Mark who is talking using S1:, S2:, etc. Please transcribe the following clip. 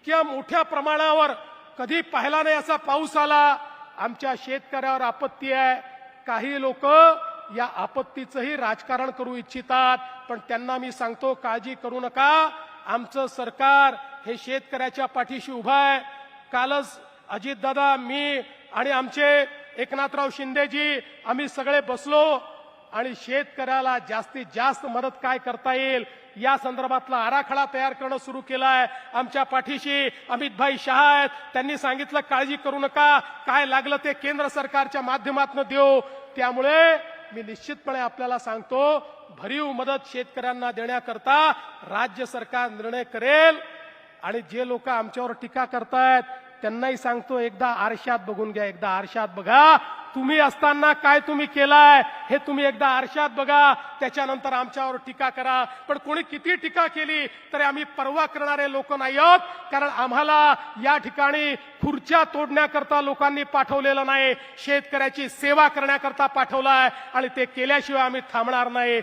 S1: इतक्या मोठ्या प्रमाणावर कधी पाहिला नाही असा पाऊस आला. आमच्या शेतकऱ्यावर आपत्ती आहे. काही लोक या आपत्तीचंही राजकारण करू इच्छितात, पण त्यांना मी सांगतो काळजी करू नका. आमचं सरकार हे शेतकऱ्याच्या पाठीशी उभं आहे. कालच अजितदादा, मी आणि आमचे एकनाथराव शिंदेजी आम्ही सगळे बसलो आणि शेतकऱ्याला जास्तीत जास्त मदत काय करता येईल या संदर्भातला आराखडा तयार करणं सुरू केलाय. आमच्या पाठीशी अमितभाई शहा आहेत. त्यांनी सांगितलं काळजी करू नका, काय लागलं ते केंद्र सरकारच्या माध्यमातून देऊ. त्यामुळे मी निश्चितपणे आपल्याला सांगतो, भरीव मदत शेतकऱ्यांना देण्याकरता राज्य सरकार निर्णय करेल. आणि जे लोक आमच्यावर टीका करतायत त्यांनाही सांगतो, एकदा आरशात बघून घ्या, एकदा आरशात बघा. तुम्ही असताना काय तुम्ही केलाय हे तुम्ही एकदा आरशात बघा, त्याच्यानंतर आमच्यावर टीका करा. पण कोणी किती टीका केली तरी आम्ही पर्वा करणारे लोक नाही आहोत. कारण आम्हाला या ठिकाणी खुर्च्या तोडण्याकरता लोकांनी पाठवलेलं नाही, शेतकऱ्याची सेवा करण्याकरता पाठवलाय आणि ते केल्याशिवाय आम्ही थांबणार नाही.